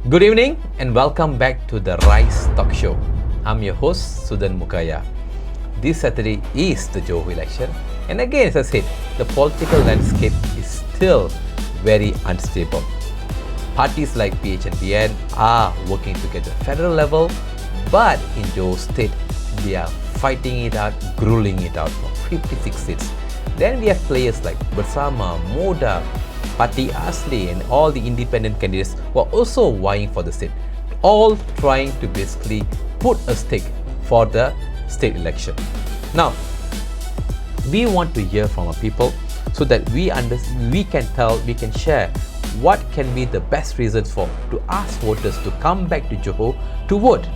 Good evening and welcome back to the Rise Talk Show. I'm your host Sudan Mukaya. This Saturday is the Johor election, and again, as I said, the political landscape is still very unstable. Parties like PH and PN are working together at the federal level, but in Johor State, they are fighting it out, grueling it out for 56 seats. Then we have players like Bersama, Moda, Parti Asli and all the independent candidates who are also vying for the seat, all trying to basically put a stake for the state election. Now, we want to hear from our people so that we can share what can be the best reasons to ask voters to come back to Johor to vote.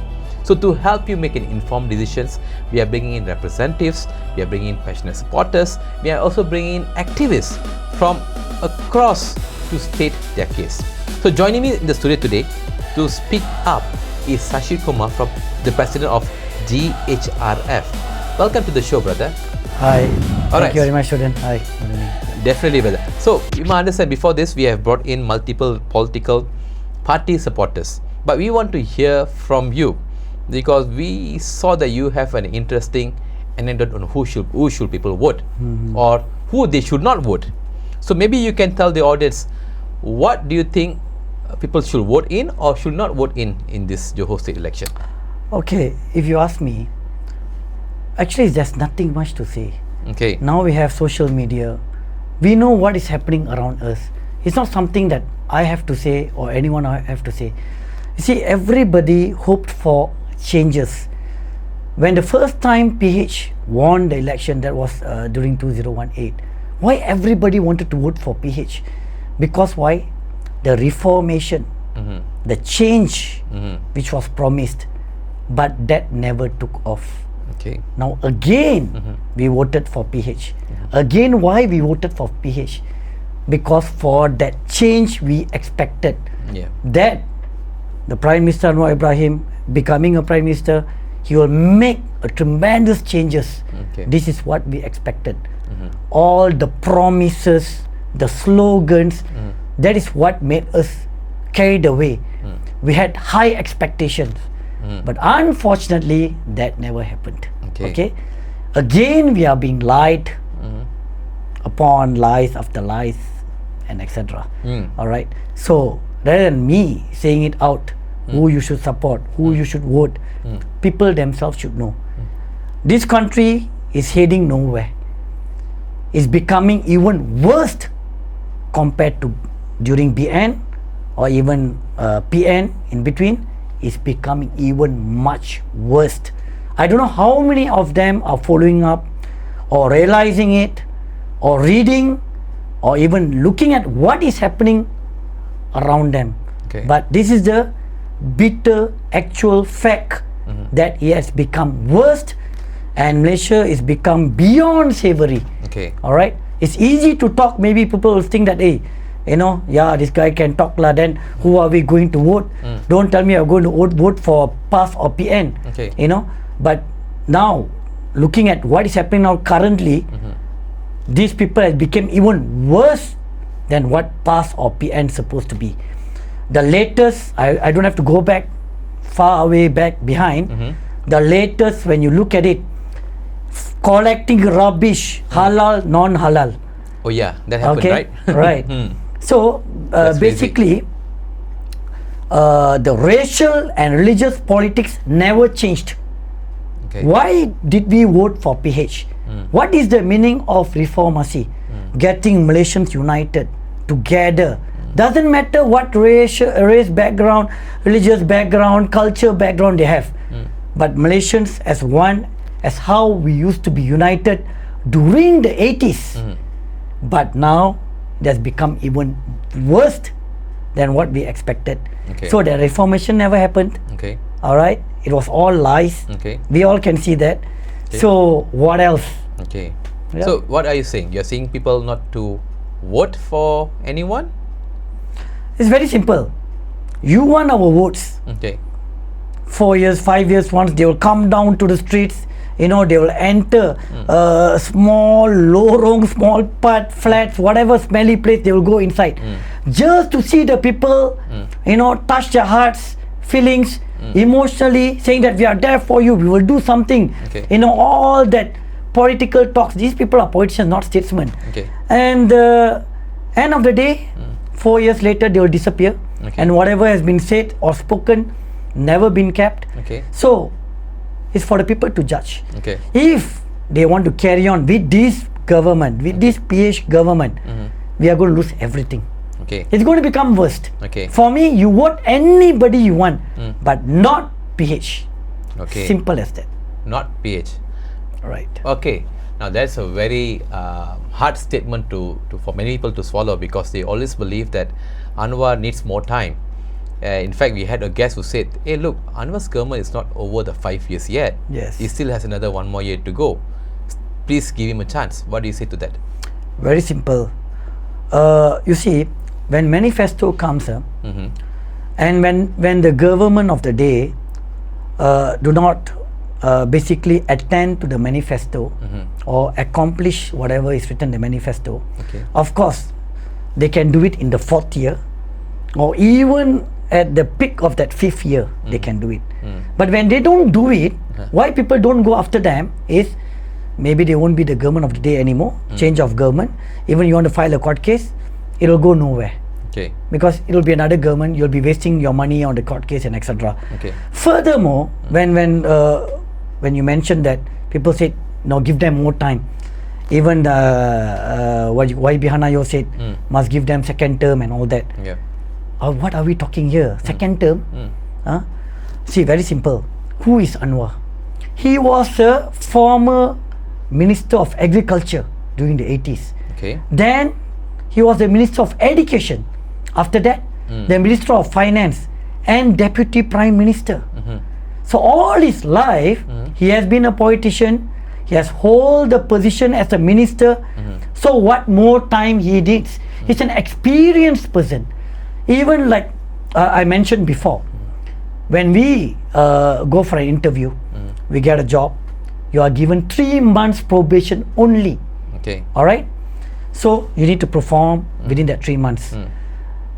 So to help you make an informed decisions, we are bringing in representatives, we are bringing in passionate supporters, we are also bringing in activists from across to state their case. So joining me in the studio today to speak up is Shashi Kumar, from the president of GHRF. Welcome to the show, brother. Hi. Thank you very much, Sudan. Hi. Definitely, brother. So you must understand, before this we have brought in multiple political party supporters, but we want to hear from you because we saw that you have an interesting anecdote on who should people vote or who they should not vote. So maybe you can tell the audience, what do you think people should vote in or should not vote in this Johor State election? Okay, if you ask me, actually there's nothing much to say. Okay. Now we have social media. We know what is happening around us. It's not something that I have to say or anyone I have to say. You see, everybody hoped for changes. When the first time PH won the election, that was during 2018, why everybody wanted to vote for PH? Because why? The reformation, the change which was promised, but that never took off. Okay. Now again, we voted for PH. Again, why we voted for PH? Because for that change we expected that the Prime Minister Anwaribrahim becoming a Prime Minister, he will make a tremendous changes. Okay. This is what we expected. All the promises, the slogans, that is what made us carried away. We had high expectations, but unfortunately that never happened. Okay. Again we are being lied upon lies after lies and etc. Alright, so rather than me saying it out, who you should support, who you should vote, people themselves should know. This country is heading nowhere. It's becoming even worse compared to during BN or even PN in between. Is becoming even much worse. I don't know how many of them are following up or realizing it or reading or even looking at what is happening around them. But this is the bitter actual fact that it has become worse and Malaysia is become beyond savory. Alright, it's easy to talk. Maybe people will think that, hey, this guy can talk lah, then who are we going to vote? Don't tell me I'm going to vote for PAS or PN. But now looking at what is happening now currently, these people have become even worse than what PAS or PN supposed to be. The latest, I don't have to go back far away back behind. The latest, when you look at it, collecting rubbish, halal, non-halal. Oh yeah, that happened, right? Right. So basically, the racial and religious politics never changed. Why did we vote for PH? What is the meaning of reformacy? Getting Malaysians united together. Doesn't matter what race background, religious background, culture background they have, but Malaysians as one, as how we used to be united during the 80s. But now it has become even worse than what we expected. So the reformation never happened. Alright, it was all lies. We all can see that. So what else? So what are you saying? You're saying people not to vote for anyone? It's very simple. You want our votes. 4 years, 5 years once, they will come down to the streets. They will enter small lorong, small part, flats, whatever smelly place, they will go inside. just to see the people, touch their hearts, feelings, emotionally, saying that we are there for you, we will do something. Okay. All that political talks. These people are politicians, not statesmen. Okay. And end of the day, 4 years later, they will disappear. Okay. And whatever has been said or spoken, never been kept. Okay. So, it's for the people to judge. Okay. If they want to carry on with this government, with this PH government, we are going to lose everything. Okay. It's going to become worst. Okay. For me, you vote anybody you want, but not PH. Okay. Simple as that. Not PH. Right. Okay. Now that's a very hard statement to for many people to swallow, because they always believe that Anwar needs more time. In fact, we had a guest who said, "Hey, look, Anwar's government is not over the 5 years yet. Yes. He still has another 1 more year to go. Please give him a chance." What do you say to that? Very simple. You see, when manifesto comes, and when the government of the day do not basically attend to the manifesto or accomplish whatever is written in the manifesto, Okay. of course, they can do it in the 4th year, or even at the peak of that 5th year, they can do it. But when they don't do it, why people don't go after them is maybe they won't be the government of the day anymore, change of government. Even you want to file a court case, it will go nowhere. Okay. Because it will be another government, you'll be wasting your money on the court case and etc. Okay. Furthermore, when you mentioned that people said, no, give them more time. Even YB Hanayo said, must give them second term and all that. Yeah. What are we talking here? Second term? See, very simple. Who is Anwar? He was a former Minister of Agriculture during the 80s. Okay. Then he was the Minister of Education. After that, the Minister of Finance and Deputy Prime Minister. So all his life, he has been a politician. He has hold the position as a minister. So what more time he needs? He's an experienced person. Even like I mentioned before, when we go for an interview, we get a job, you are given 3 months probation only. Okay. Alright? So you need to perform within that 3 months.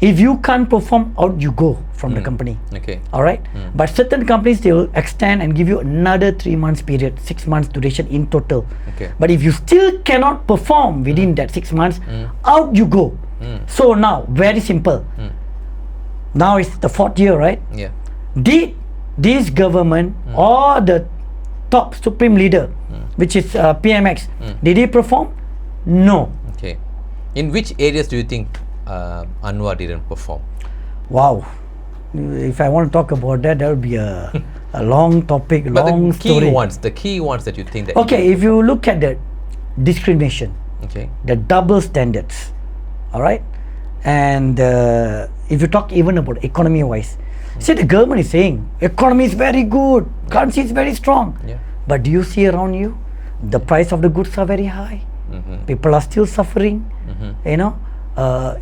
If you can't perform, out you go from the company. Okay. Alright? But certain companies, they will extend and give you another 3 months period, 6 months duration in total. Okay. But if you still cannot perform within that 6 months, out you go. So now, very simple. Now it's the 4th year, right? Yeah. Did this government or the top supreme leader, which is PMX, did he perform? No. Okay. In which areas do you think Anwar didn't perform? Wow. If I want to talk about that, that would be a long topic, But long the key story. ones, the key ones that you think that. Okay, if you look at the discrimination, Okay. the double standards, all right, and if you talk even about economy wise, see, the government is saying economy is very good, currency is very strong, Yeah. but do you see around you the price of the goods are very high, people are still suffering.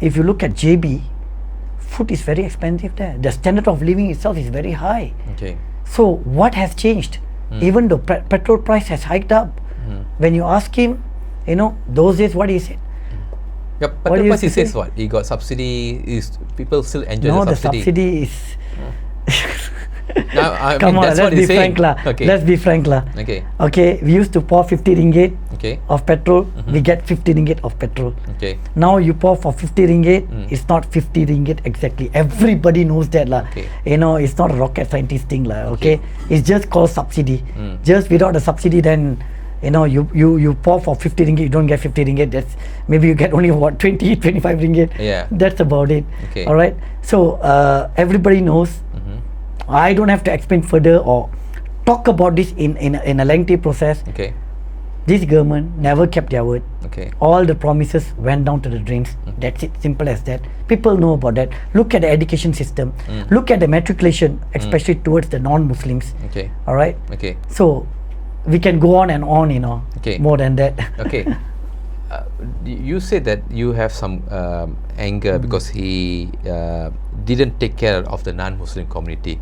If you look at JB, food is very expensive there, the standard of living itself is very high. Okay. So what has changed? Even the petrol price has hiked up. When you ask him, those days what he said, Yeah, but What the do you price he say? says what? He got subsidy. Is people still enjoy no, the the subsidy? subsidy is Now, I come mean, on, that's let's what be he's saying. frank lah. Okay. Let's be frank lah. Okay. Okay, we used to pour 50 ringgit Okay. of petrol, we get 50 ringgit of petrol. Okay. Now you pour for 50 ringgit, it's not 50 ringgit exactly. Everybody knows that lah. Okay. It's not a rocket scientist thing lah. Okay, it's just called subsidy. Mm. Just without the subsidy, then you pour for 50 ringgit, you don't get 50 ringgit. That's maybe you get only what 20, 25 ringgit. Yeah. That's about it. Okay. All right. So everybody knows. I don't have to explain further or talk about this in a lengthy process. Okay. This government never kept their word. Okay. All the promises went down to the drains. That's it, simple as that. People know about that. Look at the education system. Look at the matriculation, especially towards the non-Muslims. Okay. All right. Okay. So we can go on and on, Okay. more than that. Okay. You said that you have some anger because he didn't take care of the non-Muslim community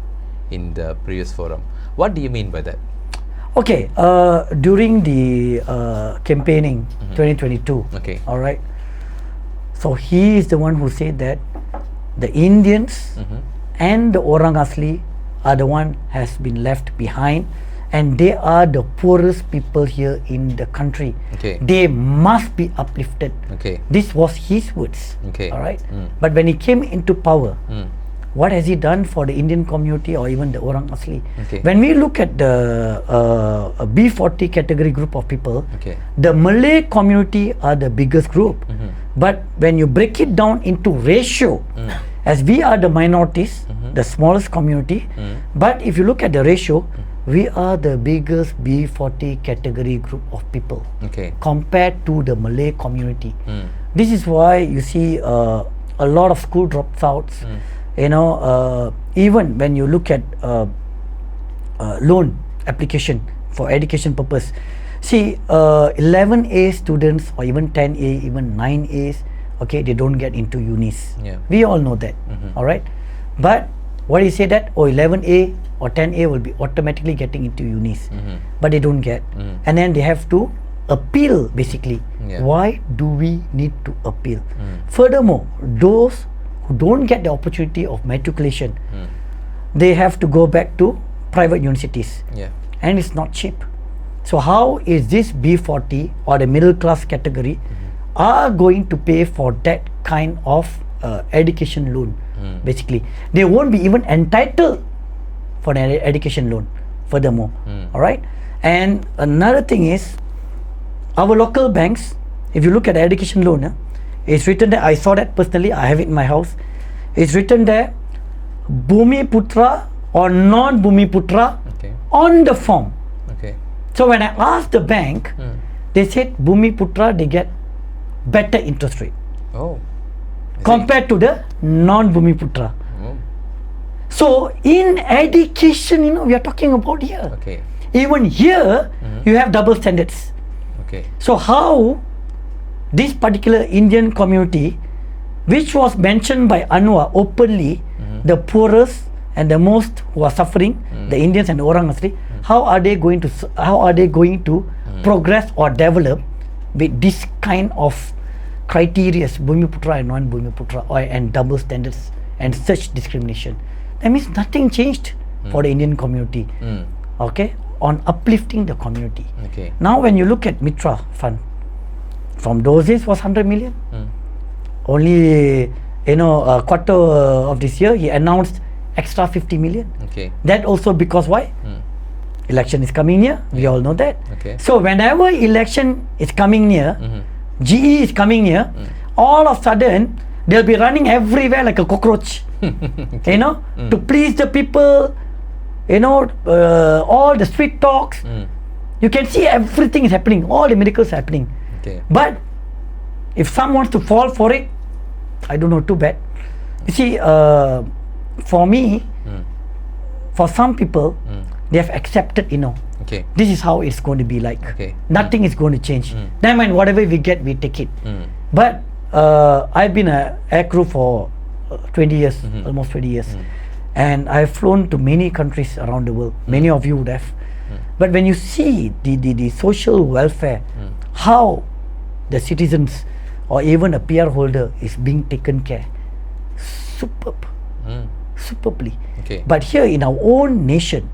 in the previous forum. What do you mean by that? Okay, during the campaigning 2022, Okay. all right, so he is the one who said that the Indians and the Orang Asli are the one has been left behind, and they are the poorest people here in the country. Okay. They must be uplifted. Okay. This was his words. Okay. All right. But when he came into power, what has he done for the Indian community or even the Orang Asli? Okay. When we look at the B40 category group of people, Okay. the Malay community are the biggest group. But when you break it down into ratio, as we are the minorities, the smallest community, but if you look at the ratio, we are the biggest B40 category group of people Okay. compared to the Malay community. This is why you see a lot of school dropouts. You know, even when you look at loan application for education purpose, see 11A students or even 10A, even 9As, okay, they don't get into unis. Yeah. We all know that. All right, but what do you say that 11A or 10A will be automatically getting into unis, but they don't get, and then they have to appeal basically. Yeah. Why do we need to appeal? Furthermore, those who don't get the opportunity of matriculation, they have to go back to private universities, Yeah. and it's not cheap. So how is this B40 or the middle class category are going to pay for that kind of education loan? Basically, they won't be even entitled for an education loan. Furthermore, all right. And another thing is, our local banks, if you look at the education loan, it's written there. I saw that personally. I have it in my house. It's written there, Bhumi Putra or non Bhumi Putra Okay. on the form. Okay. So when I asked the bank, they said Bhumi Putra they get better interest rate Oh. Is compared to the non Bhumi Putra. it? Oh. So in education, you know, we are talking about here. Okay. Even here, you have double standards. Okay. So how this particular Indian community, which was mentioned by Anwar openly, the poorest and the most who are suffering, the Indians and the Orang Asli, how are they going to progress or develop with this kind of criteria, Bhumi Putra and non Bhumi Putra, and double standards and such discrimination? That means nothing changed for the Indian community. Okay, on uplifting the community. Okay. Now when you look at Mitra Fund, from those days was 100 million. Only, you know, a quarter of this year he announced extra 50 million. Okay. That also because why? Election is coming near. We all know that. Okay. So whenever election is coming near, GE is coming near, all of a sudden they'll be running everywhere like a cockroach. You know, to please the people. You know, all the sweet talks. You can see everything is happening. All the miracles happening. Okay. But if someone wants to fall for it, I don't know, too bad. You see, for me, for some people, they have accepted, you know, Okay. this is how it's going to be like. Okay. Nothing is going to change. Never mind, whatever we get, we take it. But I've been a aircrew for 20 years, almost 20 years. And I've flown to many countries around the world. Many of you would have. But when you see the social welfare, how the citizens or even a PR holder is being taken care, superbly. Okay. But here in our own nation,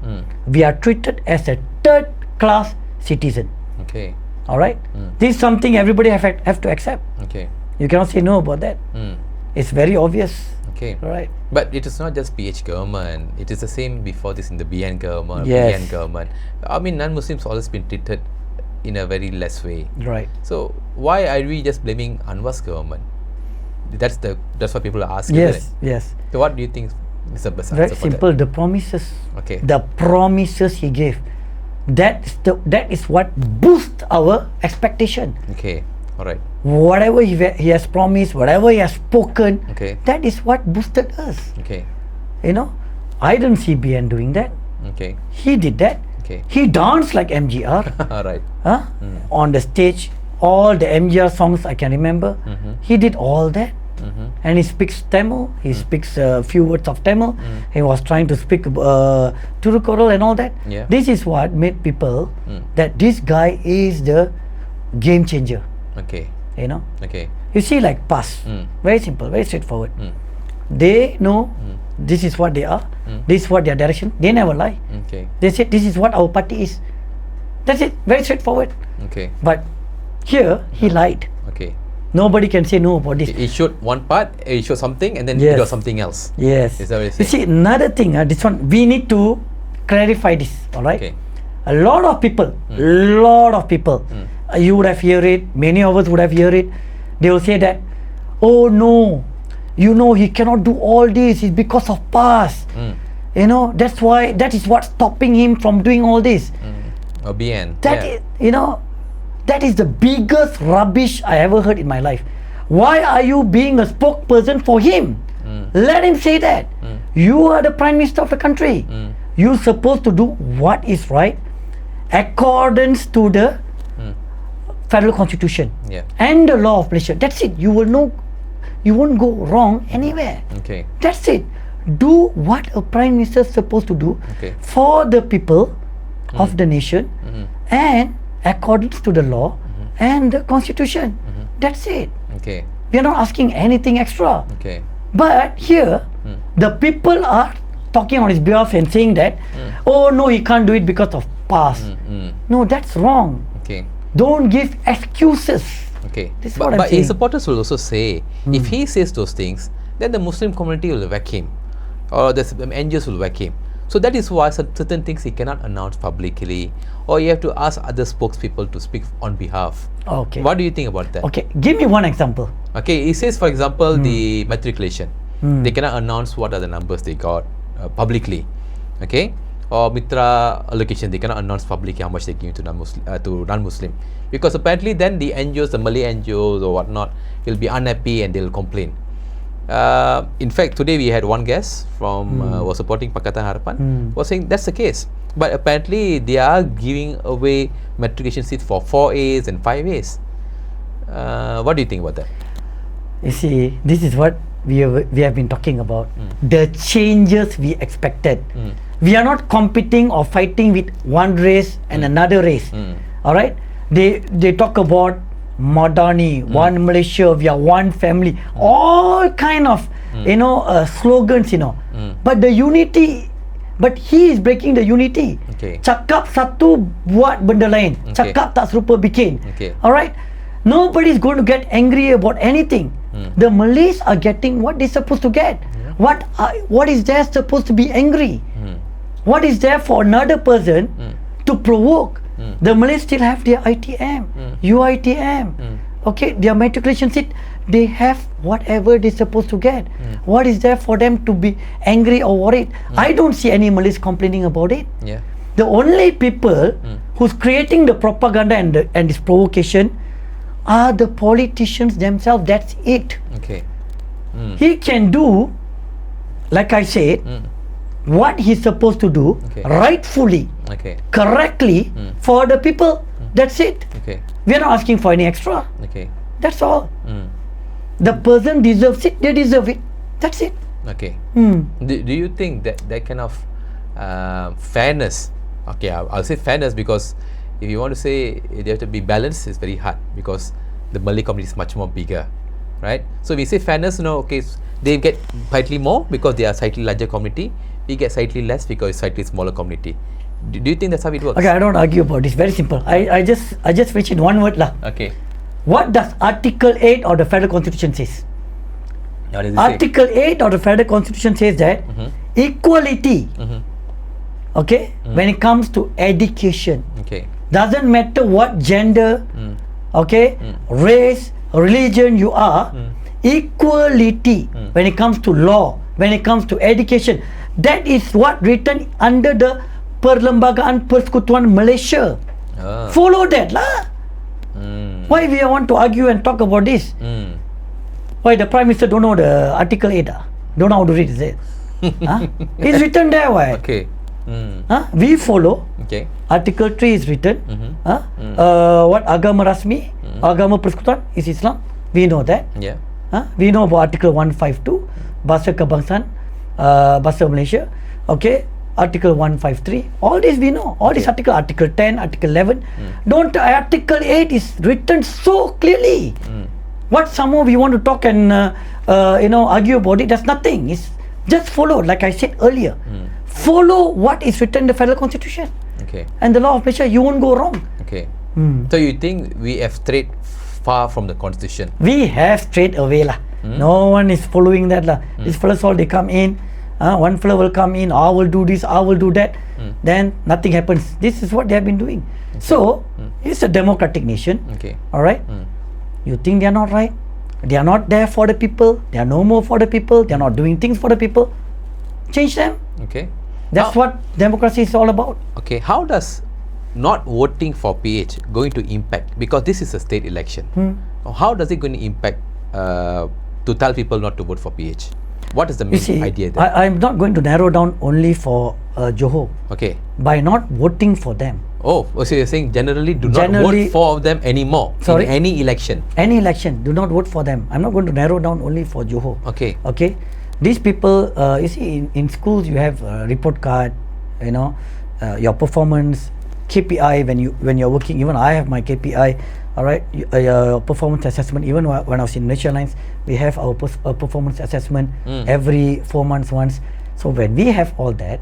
we are treated as a third class citizen. Okay. All right. This is something everybody have to accept. Okay. You cannot say no about that. It's very obvious. Okay. All right. But it is not just PH government. It is the same before this in the BN government, Yes. BN government. I mean, non-Muslims always been treated in a very less way. Right. So why are we just blaming Anwar's government? That's what people are asking. Yes. isn't it? Yes. So what do you think is the best Very answer for simple. The promises. Okay. The promises he gave. That is what boosts our expectation. that? Okay. All right. Whatever he has promised, whatever he has spoken, Okay. that is what boosted us. Okay. You know, I didn't see BN doing that. Okay. He did that. Okay. He danced like MGR. All right. Huh? On the stage, all the MGR songs I can remember. He did all that. And he speaks Tamil. He speaks a few words of Tamil. He was trying to speak Tirukural and all that. Yeah. This is what made people that this guy is the game changer. Okay. You know, Okay. you see, like PAS, very simple, very straightforward. They know this is what they are. This is what their direction. They never lie. Okay. They say this is what our party is. That's it. Very straightforward. Okay. But here he lied. Okay. Nobody can say no about this. He showed one part, he showed something, and then he Yes. got something else. Yes. Is that what you're You saying? see, another thing, this one, we need to clarify this, all right? Okay. A lot of people, you would have heard it, many of us would have heard it. They will say that, oh no, you know, he cannot do all this, it's because of past. You know, that's why, that is what's stopping him from doing all this. Or BN. That is, you know, that is the biggest rubbish I ever heard in my life. Why are you being a spokesperson for him? Let him say that. You are the Prime Minister of the country. You're supposed to do what is right accordance to the federal constitution and the law of Malaysia. That's it. You will know, you won't go wrong anywhere. Okay. That's it. Do what a Prime Minister is supposed to do for the people of the nation and accordance to the law and the constitution. That's it. Okay. We are not asking anything extra. Okay. But here, the people are talking on his behalf and saying that, oh no, he can't do it because of past. No, that's wrong. Okay. Don't give excuses. Okay. This is what I'm But his saying. supporters will also say, if he says those things, then the Muslim community will whack him, or the NGOs will whack him. So that is why certain things he cannot announce publicly, or you have to ask other spokespeople to speak on behalf. Okay. What do you think about that? Okay, give me one example. Okay, he says, for example, the matriculation. They cannot announce what are the numbers they got publicly. Okay, or Mitra allocation, they cannot announce publicly how much they give to non-Muslim, because apparently then the NGOs, the Malay NGOs or whatnot, will be unhappy and they'll complain. In fact, today we had one guest from was supporting Pakatanharapan was saying that's the case, but apparently they are giving away matriculation seats for 4As and 5As. What do you think about that? You see, this is what we have been talking about. The changes we expected. We are not competing or fighting with one race and another race. All right? They talk about Madani, one Malaysia, we are one family, all kind of slogans, but the unity, but he is breaking the unity. Cakap satu, buat benda lain. Cakap tak serupa bikin. Alright, nobody is going to get angry about anything. The Malays are getting what they're supposed to get. What is there supposed to be angry? What is there for another person to provoke? The Malays still have their ITM, UITM, okay, their matriculation seat. They have whatever they're supposed to get. What is there for them to be angry or worried? I don't see any Malays complaining about it. The only people who's creating the propaganda and this provocation are the politicians themselves. That's it. He can do, like I said, what he's supposed to do rightfully, correctly for the people. That's it. We are not asking for any extra. That's all. The person deserves it, they deserve it. That's it. Do you think that kind of fairness, I'll say fairness, because if you want to say they have to be balanced, it's very hard because the Malay community is much more bigger, right? So we say fairness, they get slightly more because they are slightly larger community. We get slightly less because it's slightly smaller community. Do you think that's how it works? Okay, I don't argue about this. Very simple. I just mentioned one word lah. What does Article 8 of the Federal Constitution says? Article 8 of the Federal Constitution says that equality, when it comes to education, doesn't matter what gender, race, religion you are, equality when it comes to law, when it comes to education, that is what written under the Perlembagaan Persekutuan Malaysia. Follow that lah. Why we want to argue and talk about this? Why the Prime Minister don't know the Article 8? Don't know how to read it? It's written there. Why? We follow. Article 3 is written. What agama rasmi, agama persekutuan is Islam. We know that. We know about Article 152, Bahasa Kebangsaan, Bahasa Malaysia. Article 153, all this we know. All this article 10, Article 11. Article 8 is written so clearly. What some more we want to talk and argue about it? That's nothing. It's just follow, like I said earlier. Follow what is written in the federal constitution Okay. and the law of Malaysia. You won't go wrong. Okay. So you think we have strayed far from the constitution? We have straight away lah. No one is following that lah. These fellas all they come in. One fellow will come in. I will do this. I will do that. Then nothing happens. This is what they have been doing. So it's a democratic nation. Okay. All right. You think they are not right? They are not there for the people. They are no more for the people. They are not doing things for the people. Change them. Okay. That's what democracy is all about. Okay. How does not voting for PH going to impact? Because this is a state election. How does it going to impact to tell people not to vote for PH? What is the main idea there? I'm not going to narrow down only for Johor. Okay. By not voting for them. Oh, so you're saying generally do not vote for them anymore. Sorry? In any election. Any election, do not vote for them. I'm not going to narrow down only for Johor. Okay. Okay. These people, you see, in schools you have a report card, your performance, KPI when you're working. Even I have my KPI. All right, your performance assessment. Even when I was in National Lines, we have our performance assessment every 4 months once. So when we have all that,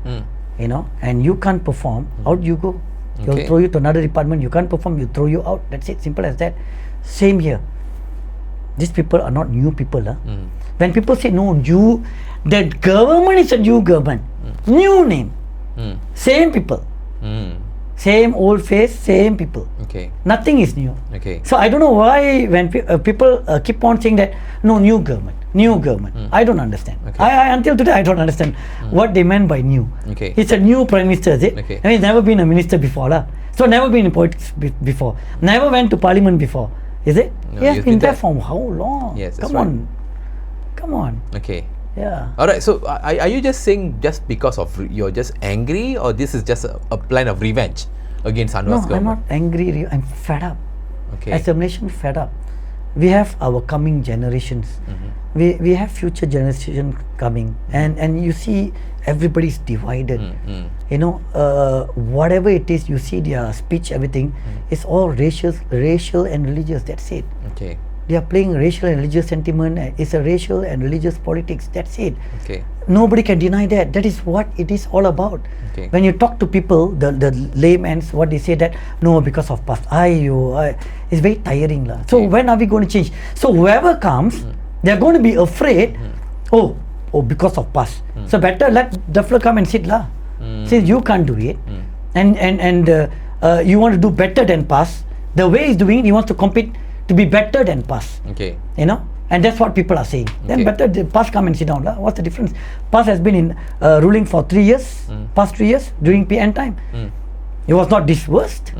and you can't perform, out you go. They'll throw you to another department. You can't perform, you throw you out. That's it. Simple as that. Same here. These people are not new people. When people say no, the government is a new government, new name, same people, same old face, same people. Okay. Nothing is new. Okay. So I don't know why when people keep on saying that no, new government. I don't understand. Okay. I until today I don't understand what they meant by new. Okay. It's a new prime minister, is it? Okay. And he's never been a minister before lah. So never been in politics before. Never went to parliament before. Is it? No, He has you've been been there there. for how long? Yes, that's Come on. Okay. Yeah. All right. So are you just saying just because of you're just angry, or this is just a plan of revenge against Anwar's No, I'm government? not angry. I'm fed up. Okay. As a nation, fed up. We have our coming generations. We have future generation coming, and you see everybody's divided. Whatever it is, you see their speech, everything, it's all racial and religious. That's it. Okay. They are playing racial and religious sentiment. It's a racial and religious politics. That's it. Okay. Nobody can deny that. That is what it is all about. Okay. When you talk to people, the laymen, what they say that no, because of past, it's very tiring lah. So when are we going to change? So whoever comes, they're going to be afraid. Oh, because of past. So better let the fellow come and sit lah. Since you can't do it, and you want to do better than past. The way he's doing it, he wants to compete to be better than past. Okay. And that's what people are saying. Then Okay. better the past come and sit down lah. What's the difference? Past has been in ruling for 3 years, past 3 years during PN time. It was not this worst.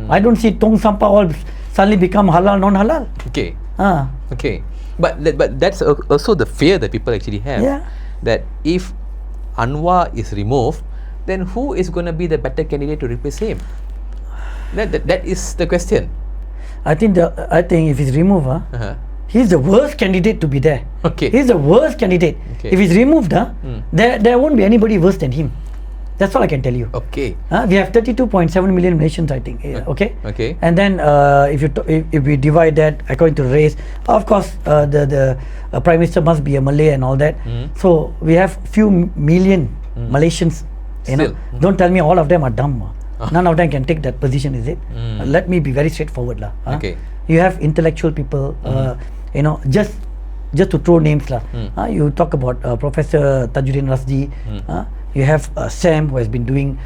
I don't see tong sampah all suddenly become halal, non-halal. Okay. Okay. But that's also the fear that people actually have. Yeah. That if Anwar is removed, then who is going to be the better candidate to replace him? That is the question. I think if he's removed, he's the worst candidate to be there. Okay. He's the worst candidate. Okay. If he's removed, there won't be anybody worse than him. That's all I can tell you. Okay. We have 32.7 million Malaysians, I think. Okay. Okay. And then if we divide that according to race, of course the prime minister must be a Malay and all that. So we have few million Malaysians. Still. Don't tell me all of them are dumb. None of them can take that position, is it? Let me be very straightforward lah. Okay. You have intellectual people. Just to throw names lah. You talk about Professor Tajuddin Rasdi. You have Sam, who has been doing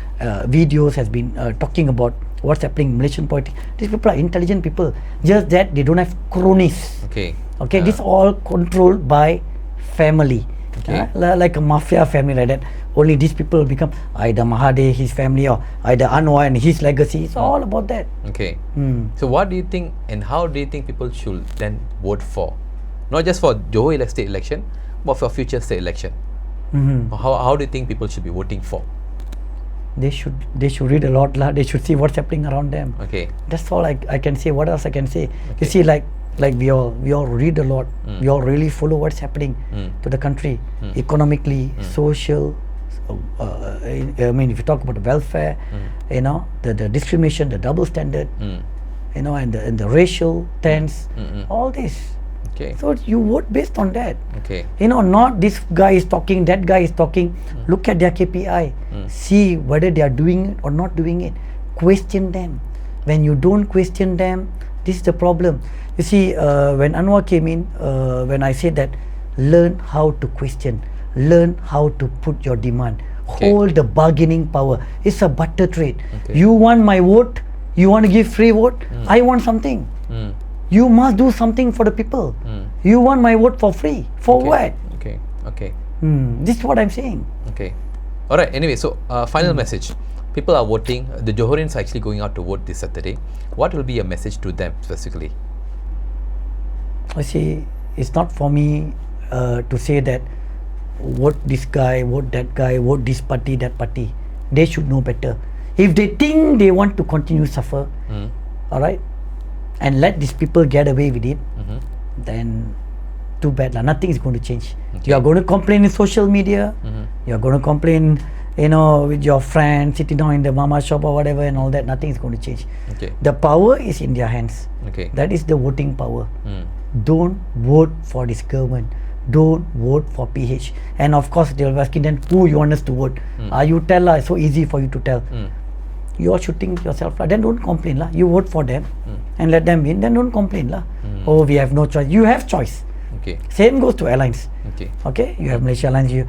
videos, has been talking about what's happening in Malaysian politics. These people are intelligent people. Just that they don't have cronies. Okay. Okay, this all controlled by family. Okay. Like a mafia family like that. Only these people will become either Mahathir, his family, or either Anwar and his legacy. It's all about that. Okay. So what do you think, and how do you think people should then vote for? Not just for Johor state election, but for future state election. How do you think people should be voting for? They should read a lot lah. They should see what's happening around them. Okay. That's all I can say. What else I can say? You see, like we all read a lot. We all really follow what's happening to the country, economically, social. I mean, if you talk about the welfare, the discrimination, the double standard, and the racial tense, all this. Okay. So you vote based on that. Okay. Not this guy is talking, that guy is talking. Look at their KPI. See whether they are doing it or not doing it. Question them. When you don't question them, this is the problem. You see, when Anwar came in, when I said that, learn how to question, learn how to put your demand, hold the bargaining power. It's a butter trade. Okay. You want my vote, you want to give free vote, I want something. You must do something for the people. You want my vote for free. For what? Okay. Okay. This is what I'm saying. Okay. All right. Anyway, so final message. People are voting. The Johorians are actually going out to vote this Saturday. What will be a message to them specifically? I see, it's not for me to say that vote this guy, vote that guy, vote this party, that party. They should know better. If they think they want to continue suffer, all right, and let these people get away with it, then too bad lah. Nothing is going to change. Okay. You are going to complain in social media. You are going to complain, with your friends sitting down in the mama shop or whatever and all that. Nothing is going to change. Okay. The power is in their hands. Okay. That is the voting power. Don't vote for this government. Don't vote for PH. And of course, they will be asking then who you want us to vote. You tell lah. It's so easy for you to tell. You are shooting yourself lah. Then don't complain lah. You vote for them and let them win. Then don't complain lah. Oh, we have no choice. You have choice. Okay. Same goes to airlines. Okay. Okay. You have Malaysia Airlines. You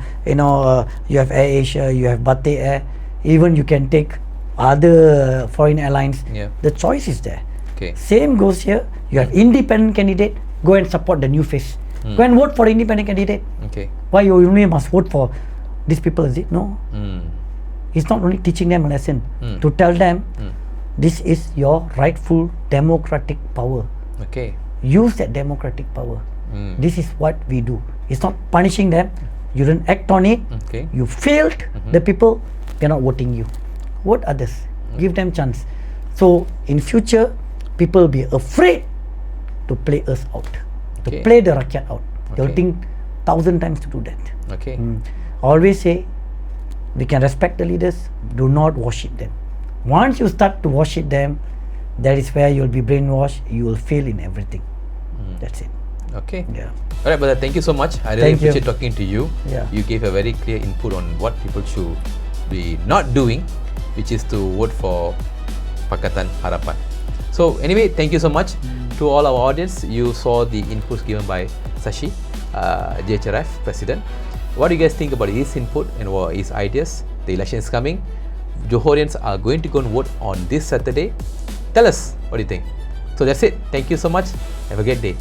have Air Asia. You have Batik Air. Even you can take other foreign airlines. Yeah. The choice is there. Okay. Same goes here. You have independent candidate. Go and support the new face. Go and vote for independent candidate. Okay. Why you only must vote for these people? Is it? No. It's not only teaching them a lesson, to tell them this is your rightful democratic power. Okay. Use that democratic power. This is what we do. It's not punishing them. You didn't act on it. Okay. You failed the people. They're not voting you. Vote others. Give them chance. So in future, people will be afraid to play us out, to Okay. play the rakyat out. They'll Okay. think 1,000 times to do that. Okay. Always say, we can respect the leaders, do not worship them. Once you start to worship them, that is where you'll be brainwashed, you will fail in everything. That's it. Okay. Yeah. All right, brother. Thank you so much. I really Thank you. appreciate talking to you. Yeah. You gave a very clear input on what people should be not doing, which is to vote for Pakatanharapan. So anyway, thank you so much to all our audience. You saw the inputs given by Shashi, GHRF President. What do you guys think about his input and what his ideas? The election is coming. Johorians are going to go and vote on this Saturday. Tell us, what do you think? So that's it. Thank you so much. Have a great day.